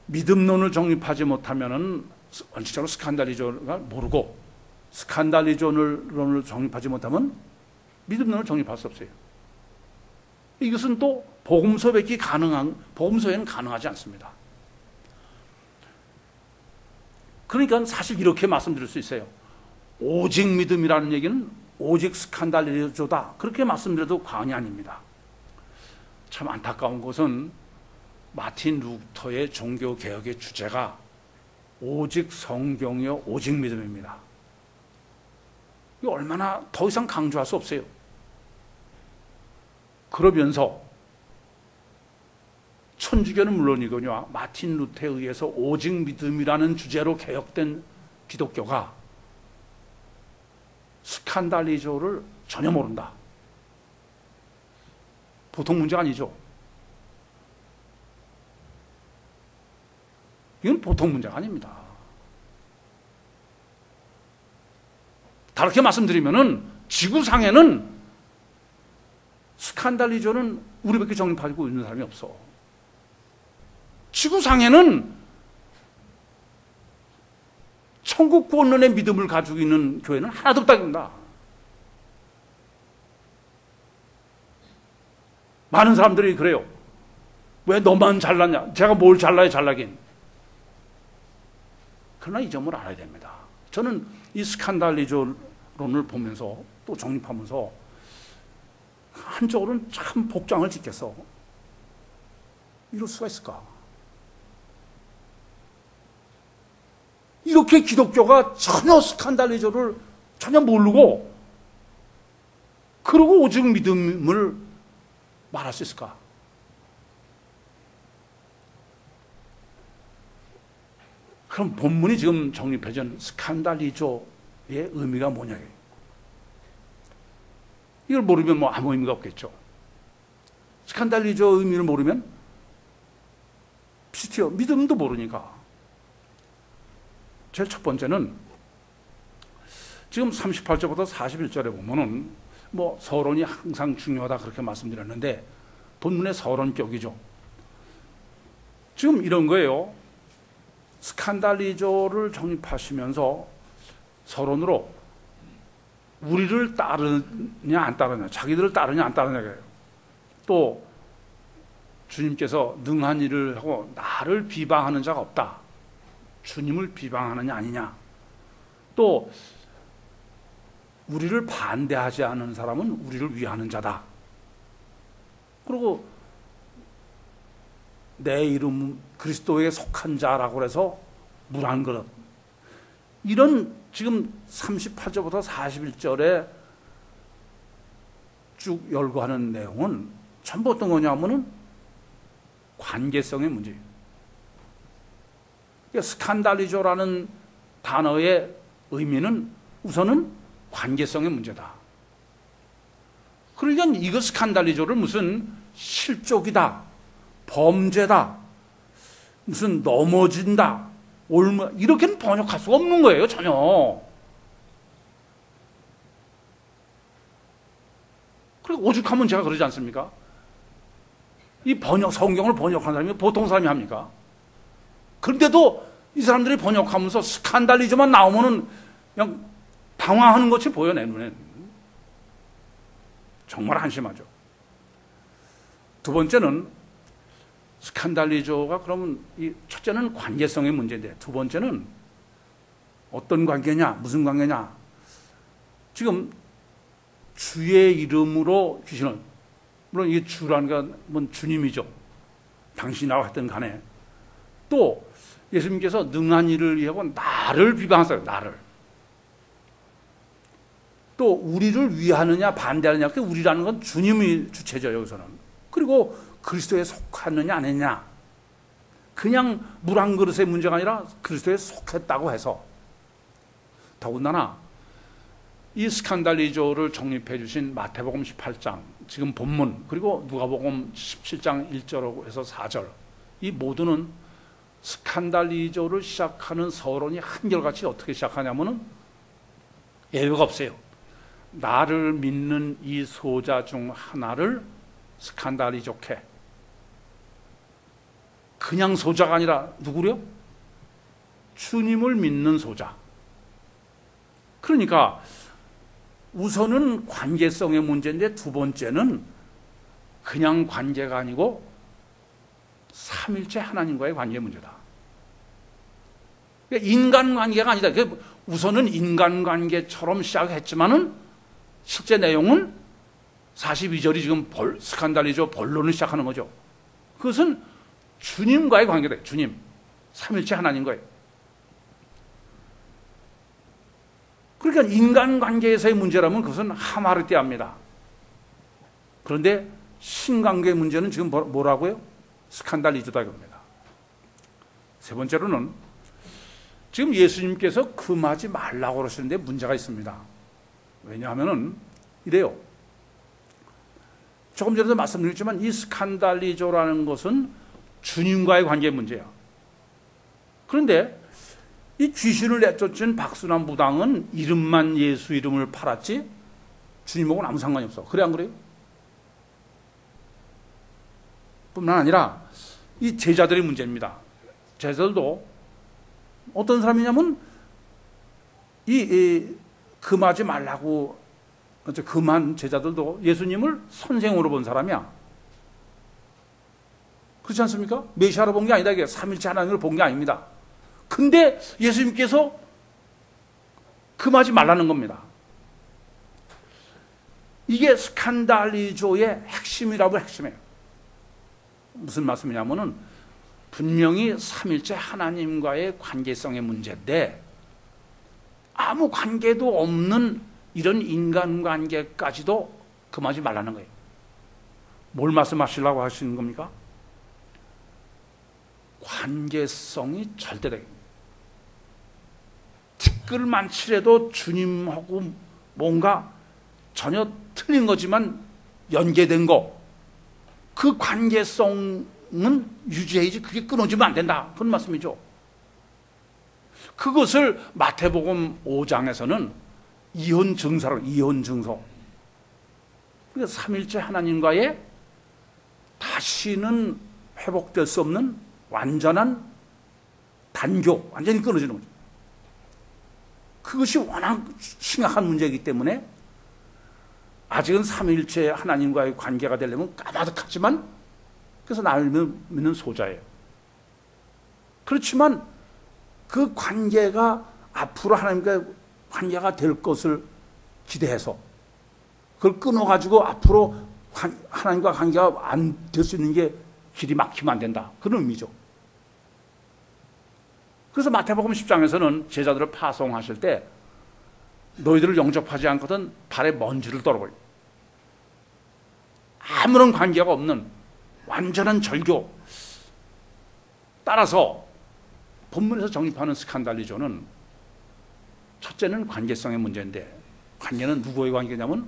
믿음론을 정립하지 못하면은 원칙적으로 스칸달리존을 모르고 스칸달리존을 정립하지 못하면 믿음론을 정립할 수 없어요. 이것은 또 복음서에는 가능하지 않습니다. 그러니까 사실 이렇게 말씀드릴 수 있어요. 오직 믿음이라는 얘기는 오직 스칸달리조다. 그렇게 말씀드려도 과언이 아닙니다. 참 안타까운 것은 마틴 루터의 종교개혁의 주제가 오직 성경이요 오직 믿음입니다. 이거 얼마나 더 이상 강조할 수 없어요. 그러면서 천주교는 물론이거니와 마틴 루터에 의해서 오직 믿음이라는 주제로 개혁된 기독교가 스칸달리조를 전혀 모른다. 보통 문제가 아니죠. 이건 보통 문제가 아닙니다. 다르게 말씀드리면은 지구상에는 스칸달리조는 우리밖에 정립하고 있는 사람이 없어. 지구상에는 천국 구원론의 믿음을 가지고 있는 교회는 하나도 없다입니다. 많은 사람들이 그래요. 왜 너만 잘났냐? 제가 뭘 잘나요, 잘나긴. 그러나 이 점을 알아야 됩니다. 저는 이 스칸달리조론을 보면서 또 정립하면서 한쪽으로는 참 복장을 짓겠어. 이럴 수가 있을까? 이렇게 기독교가 전혀 스칸달리조를 전혀 모르고 그러고 오직 믿음을 말할 수 있을까? 그럼 본문이 지금 정립해준 스칸달리조의 의미가 뭐냐? 이걸 모르면 뭐 아무 의미가 없겠죠. 스칸달리조 의미를 모르면 비슷해요. 믿음도 모르니까. 제일 첫 번째는 지금 38절부터 41절에 보면은 뭐 서론이 항상 중요하다 그렇게 말씀드렸는데 본문의 서론격이죠. 지금 이런 거예요. 스칸달리조를 정립하시면서 서론으로 우리를 따르냐 안 따르냐, 자기들을 따르냐 안 따르냐예요. 또 주님께서 능한 일을 하고 나를 비방하는 자가 없다. 주님을 비방하느냐 아니냐. 또 우리를 반대하지 않는 사람은 우리를 위하는 자다. 그리고 내 이름 그리스도에 속한 자라고 해서 물 한 그릇. 이런 지금 38절부터 41절에 쭉 열거하는 내용은 전부 어떤 거냐면은 관계성의 문제예요. 스칸달리조라는 단어의 의미는 우선은 관계성의 문제다. 그러니까 이거 스칸달리조를 무슨 실족이다, 범죄다, 무슨 넘어진다, 이렇게는 번역할 수가 없는 거예요, 전혀. 그리고 오죽하면 제가 그러지 않습니까? 이 성경을 번역하는 사람이 보통 사람이 합니까? 그런데도 이 사람들이 번역하면서 스칸달리조만 나오면은 그냥 당황하는 것이 보여, 내 눈엔. 정말 한심하죠. 두 번째는 스칸달리조가 그러면 이 첫째는 관계성의 문제인데 두 번째는 어떤 관계냐, 무슨 관계냐. 지금 주의 이름으로 귀신을, 물론 이게 주라는 건 주님이죠. 당신이 나와 했던 간에. 또 예수님께서 능한 일을 위하고 나를 비방하세요. 나를. 또 우리를 위하느냐 반대하느냐. 그 우리라는 건 주님이 주체죠, 여기서는. 그리고 그리스도에 속하느냐 안 했냐. 그냥 물 한 그릇의 문제가 아니라 그리스도에 속했다고 해서. 더군다나 이 스칸달리조를 정립해 주신 마태복음 18장 지금 본문 그리고 누가복음 17장 1절에서 4절 이 모두는 스칸달리조를 시작하는 서론이 한결같이 어떻게 시작하냐면은 예외가 없어요. 나를 믿는 이 소자 중 하나를 스칸달리조케. 그냥 소자가 아니라 누구래요? 주님을 믿는 소자. 그러니까 우선은 관계성의 문제인데 두 번째는 그냥 관계가 아니고 삼일체 하나님과의 관계의 문제다. 그러니까 인간관계가 아니다. 우선은 인간관계처럼 시작했지만은 실제 내용은 42절이 지금 스칸달리조 본론을 시작하는 거죠. 그것은 주님과의 관계다. 주님. 삼일체 하나님과의. 그러니까 인간관계에서의 문제라면 그것은 하마르티아입니다. 그런데 신관계의 문제는 지금 뭐라고요? 스칸달리조다 이겁니다. 세 번째로는 지금 예수님께서 금하지 말라고 그러시는데 문제가 있습니다. 왜냐하면은 이래요. 조금 전에도 말씀드렸지만 이 스칸달리조라는 것은 주님과의 관계의 문제야. 그런데 이 귀신을 내쫓은 박순환 무당은 이름만 예수 이름을 팔았지 주님하고는 아무 상관이 없어. 그래 안 그래요? 뿐만 아니라 이 제자들의 문제입니다. 제자들도 어떤 사람이냐면 금하지 말라고 금한 제자들도 예수님을 선생으로 본 사람이야. 그렇지 않습니까? 메시아로 본 게 아니다. 이게 삼일체 하나님을 본 게 아닙니다. 근데 예수님께서 금하지 말라는 겁니다. 이게 스칸달리조의 핵심이라고 핵심이에요. 무슨 말씀이냐면은 분명히 삼일체 하나님과의 관계성의 문제인데 아무 관계도 없는 이런 인간관계까지도 금하지 말라는 거예요. 뭘 말씀하시려고 하시는 겁니까? 관계성이 절대적입니다. 티끌만 칠해도 주님하고 뭔가 전혀 틀린 거지만 연계된 거, 그 관계성은 유지해야지 그게 끊어지면 안 된다. 그런 말씀이죠. 그것을 마태복음 5장에서는 이혼 증서로, 이혼 증서. 그러니까 삼일체 하나님과의 다시는 회복될 수 없는 완전한 단교, 완전히 끊어지는 거죠. 그것이 워낙 심각한 문제이기 때문에 아직은 삼일체 하나님과의 관계가 되려면 까마득하지만 그래서 나를 믿는 소자예요. 그렇지만 그 관계가 앞으로 하나님과 관계가 될 것을 기대해서 그걸 끊어가지고 앞으로 하나님과 관계가 안 될 수 있는 게 길이 막히면 안 된다. 그런 의미죠. 그래서 마태복음 10장에서는 제자들을 파송하실 때 너희들을 영접하지 않거든 발에 먼지를 떨어버려. 아무런 관계가 없는 완전한 절교. 따라서 본문에서 정립하는 스칸달리조는 첫째는 관계성의 문제인데 관계는 누구의 관계냐면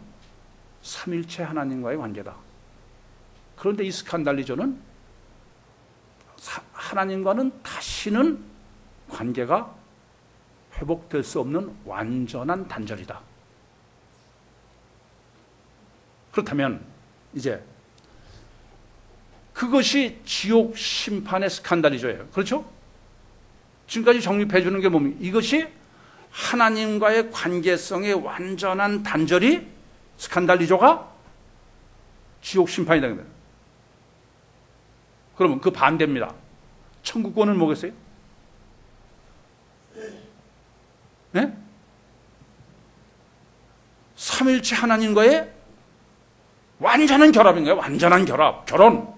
삼일체 하나님과의 관계다. 그런데 이 스칸달리조는 하나님과는 다시는 관계가 회복될 수 없는 완전한 단절이다. 그렇다면 이제 그것이 지옥 심판의 스칸달리조예요. 그렇죠? 지금까지 정립해 주는 게 뭡니까? 이것이 하나님과의 관계성의 완전한 단절이 스칸달리조가 지옥 심판이다. 그러면 그 반대입니다. 천국권은 뭐겠어요? 네? 삼일체 하나님과의 완전한 결합인 거예요. 완전한 결합, 결혼.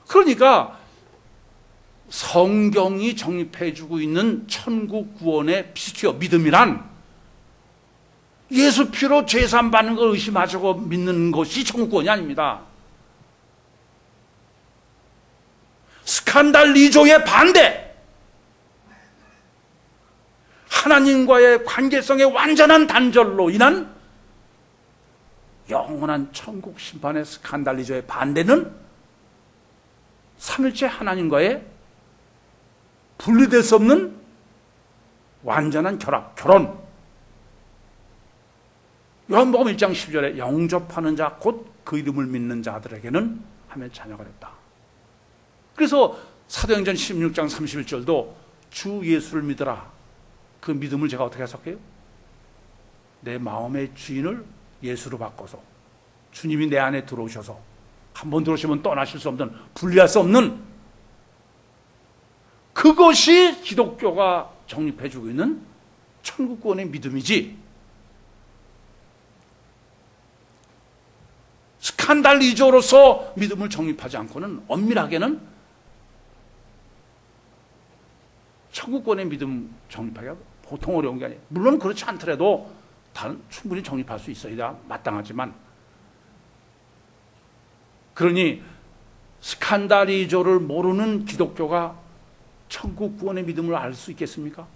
그러니까 성경이 정립해주고 있는 천국 구원의 피스티어 믿음이란 예수 피로 죄산 받는 걸 의심하고 믿는 것이 천국 구원이 아닙니다. 스칸달리조의 반대. 하나님과의 관계성의 완전한 단절로 인한 영원한 천국 심판의 스칸달리조의 반대는 삼일체 하나님과의 분리될 수 없는 완전한 결합, 결혼. 요한복음 1장 10절에 영접하는 자 곧 그 이름을 믿는 자들에게는 하면 자녀가 됐다. 그래서 사도행전 16장 31절도 주 예수를 믿으라. 그 믿음을 제가 어떻게 해석해요? 내 마음의 주인을 예수로 바꿔서 주님이 내 안에 들어오셔서 한 번 들어오시면 떠나실 수 없는, 분리할 수 없는 그것이 기독교가 정립해주고 있는 천국권의 믿음이지, 스칸달리조로서 믿음을 정립하지 않고는 엄밀하게는 천국권의 믿음 정립하기가 보통 어려운 게 아니에요. 물론 그렇지 않더라도 다른 충분히 정립할 수 있어야 마땅하지만, 그러니 스칸달리조를 모르는 기독교가 천국 구원의 믿음을 알 수 있겠습니까?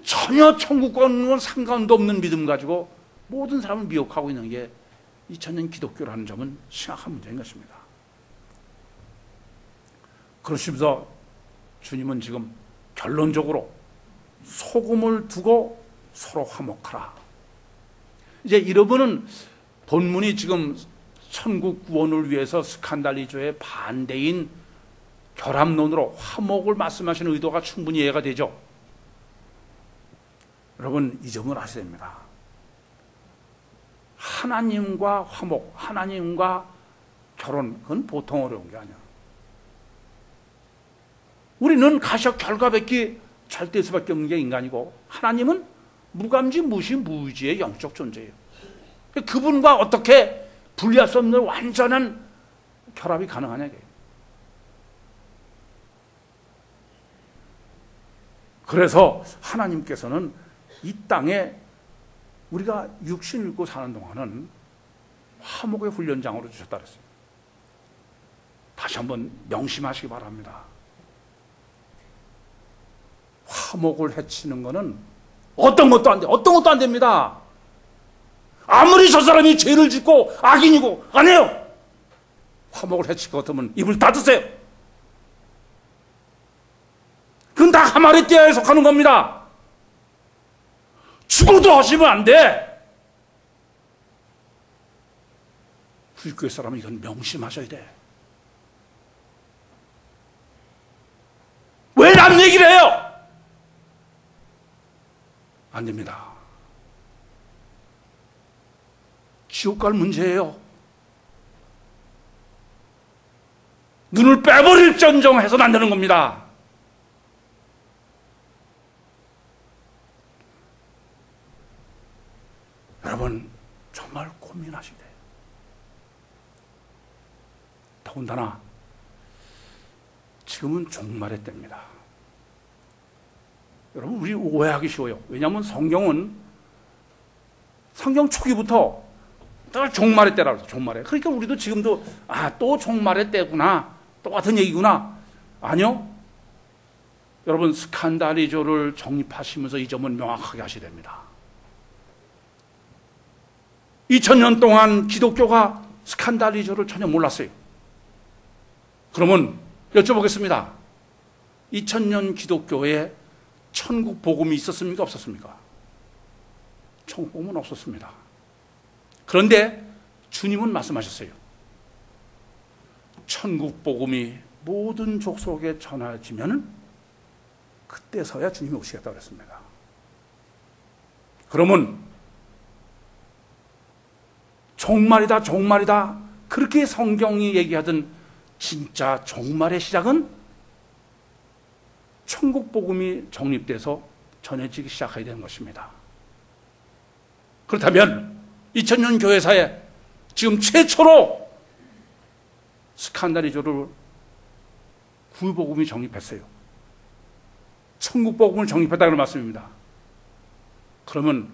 전혀 천국과는 상관도 없는 믿음 가지고 모든 사람을 미혹하고 있는 게 2000년 기독교라는 점은 심각한 문제인 것입니다. 그러시면서 주님은 지금 결론적으로 소금을 두고 서로 화목하라. 이제 여러분은 본문이 지금 천국 구원을 위해서 스칸달리조의 반대인 결합론으로 화목을 말씀하시는 의도가 충분히 이해가 되죠. 여러분 이 점을 아셔야 됩니다. 하나님과 화목, 하나님과 결혼, 그건 보통 어려운 게 아니야. 우리는 가셔 결과밖에 잘 될 수밖에 없는 게 인간이고, 하나님은 무감지 무시 무지의 영적 존재예요. 그분과 어떻게 분리할 수 없는 완전한 결합이 가능하냐 이게. 그래서 하나님께서는 이 땅에 우리가 육신을 입고 사는 동안은 화목의 훈련장으로 주셨다 그랬어요. 다시 한번 명심하시기 바랍니다. 화목을 해치는 것은 어떤 것도 안 돼. 어떤 것도 안 됩니다. 아무리 저 사람이 죄를 짓고 악인이고 안 해요. 화목을 해칠 것 같으면 입을 닫으세요. 그건 다 하마리 떼에 속하는 겁니다. 죽어도 하시면 안 돼. 불교의 사람은 이건 명심하셔야 돼. 왜 남 얘기를 해요? 안 됩니다. 지옥 갈 문제예요. 눈을 빼버릴전정 해서는 안 되는 겁니다. 여러분 정말 고민하시게 돼요. 더군다나 지금은 종말의 때입니다. 여러분 우리 오해하기 쉬워요. 왜냐하면 성경은 성경 초기부터 늘 종말의 때라고 해서 종말의. 그러니까 우리도 지금도 또 종말의 때구나, 똑같은 얘기구나. 아니요. 여러분 스칸달리조를 정립하시면서 이 점은 명확하게 하셔야 됩니다. 2000년 동안 기독교가 스칸달리조를 전혀 몰랐어요. 그러면 여쭤보겠습니다. 2000년 기독교에 천국 복음이 있었습니까? 없었습니까? 천국 복음은 없었습니다. 그런데 주님은 말씀하셨어요. 천국 복음이 모든 족속에 전해지면 그때서야 주님이 오시겠다고 그랬습니다. 그러면 종말이다, 종말이다, 그렇게 성경이 얘기하던 진짜 종말의 시작은 천국 복음이 정립돼서 전해지기 시작해야 되는 것입니다. 그렇다면 2000년 교회사에 지금 최초로 스칸달리조를 구유복음이 정립했어요. 천국 복음을 정립했다는 말씀입니다. 그러면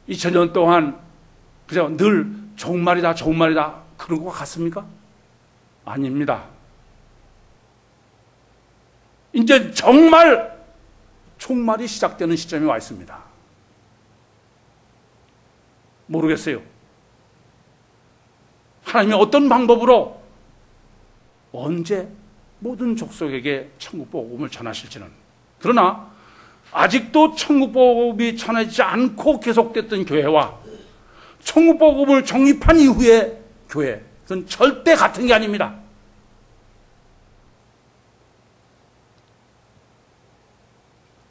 2000년 동안 그저 늘 종말이다, 종말이다 그런 것 같습니까? 아닙니다. 이제 정말 종말이 시작되는 시점이 와 있습니다. 모르겠어요. 하나님이 어떤 방법으로 언제 모든 족속에게 천국 복음을 전하실지는. 그러나 아직도 천국 복음이 전하지 않고 계속됐던 교회와 천국 복음을 정립한 이후의 교회, 그건 절대 같은 게 아닙니다.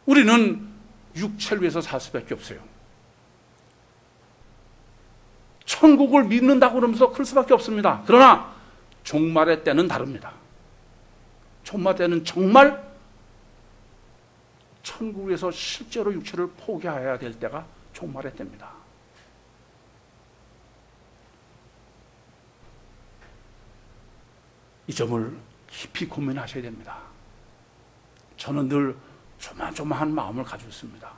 우리는 육체를 위해서 살 수밖에 없어요. 천국을 믿는다고 그러면서 그럴 수밖에 없습니다. 그러나 종말의 때는 다릅니다. 종말 때는 정말 천국에서 실제로 육체를 포기해야 될 때가 종말의 때입니다. 이 점을 깊이 고민하셔야 됩니다. 저는 늘 조마조마한 마음을 가지고 있습니다.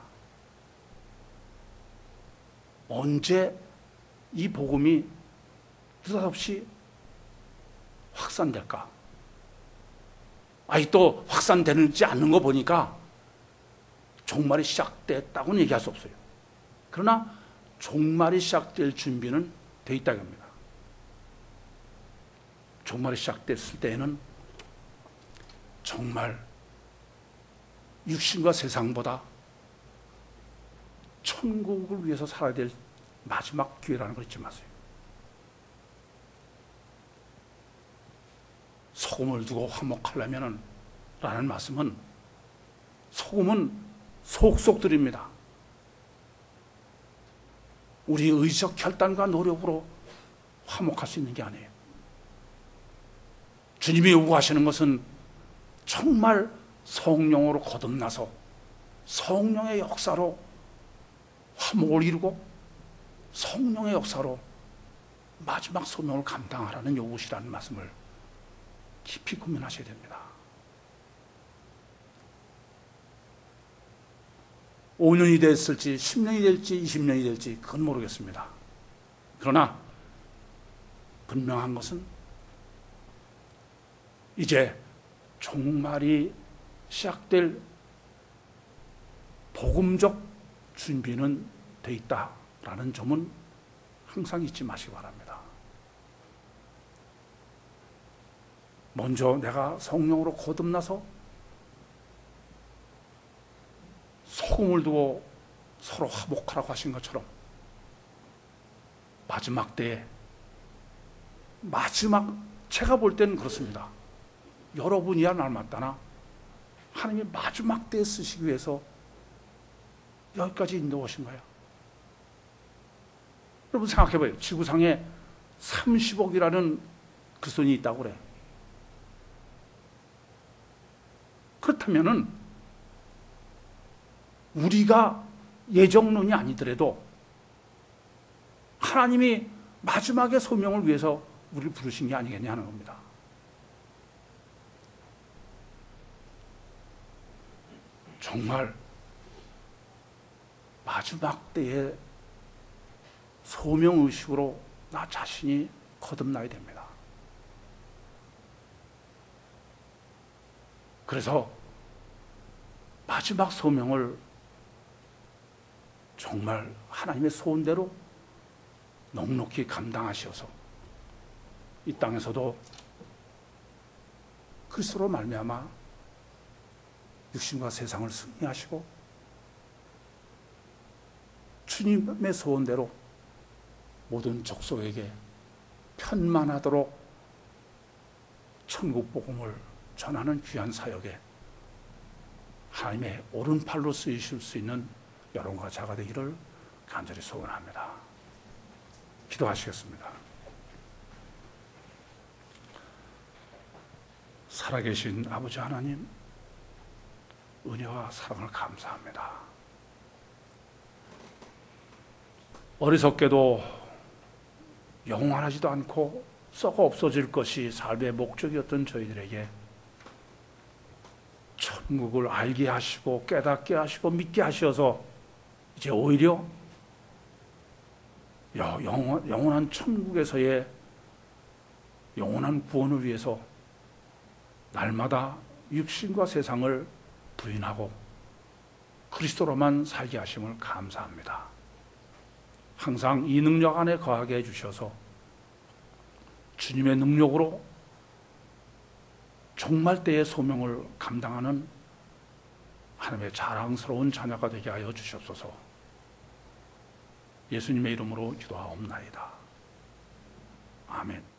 언제 이 복음이 느닷없이 확산될까? 또 확산되지 않는 거 보니까 종말이 시작됐다고는 얘기할 수 없어요. 그러나 종말이 시작될 준비는 돼 있다고 합니다. 종말이 시작됐을 때에는 정말 육신과 세상보다 천국을 위해서 살아야 될 마지막 기회라는 걸 잊지 마세요. 소금을 두고 화목하려면은 라는 말씀은, 소금은 속속들입니다. 우리 의지적 결단과 노력으로 화목할 수 있는 게 아니에요. 주님이 요구하시는 것은 정말 성령으로 거듭나서 성령의 역사로 화목을 이루고 성령의 역사로 마지막 소명을 감당하라는 요구시라는 말씀을 깊이 고민하셔야 됩니다. 5년이 됐을지 10년이 될지 20년이 될지 그건 모르겠습니다. 그러나 분명한 것은 이제 종말이 시작될 복음적 준비는 돼 있다라는 점은 항상 잊지 마시기 바랍니다. 먼저 내가 성령으로 거듭나서 소금을 두고 서로 화목하라고 하신 것처럼 마지막 때에, 제가 볼 때는 그렇습니다. 여러분이야 날마다나 하나님이 마지막 때에 쓰시기 위해서 여기까지 인도하신 거예요. 여러분 생각해봐요. 지구상에 30억이라는 그리스도인이 있다고 그래. 그렇다면은 우리가 예정론이 아니더라도 하나님이 마지막의 소명을 위해서 우리를 부르신 게 아니겠냐는 겁니다. 정말 마지막 때에 소명의식으로 나 자신이 거듭나야 됩니다. 그래서 마지막 소명을 정말 하나님의 소원대로 넉넉히 감당하셔서 이 땅에서도 그리스도로 말미암아 육신과 세상을 승리하시고 주님의 소원대로 모든 족속에게 편만하도록 천국 복음을 전하는 귀한 사역에 하나님의 오른팔로 쓰이실 수 있는 여러분과 자가 되기를 간절히 소원합니다. 기도하시겠습니다. 살아계신 아버지 하나님, 은혜와 사랑을 감사합니다. 어리석게도 영원하지도 않고 썩어 없어질 것이 삶의 목적이었던 저희들에게 천국을 알게 하시고 깨닫게 하시고 믿게 하셔서 이제 오히려 영원한 천국에서의 영원한 구원을 위해서 날마다 육신과 세상을 부인하고 그리스도로만 살게 하심을 감사합니다. 항상 이 능력 안에 거하게 해주셔서 주님의 능력으로 종말 때의 소명을 감당하는 하나님의 자랑스러운 자녀가 되게 하여 주시옵소서. 예수님의 이름으로 기도하옵나이다. 아멘.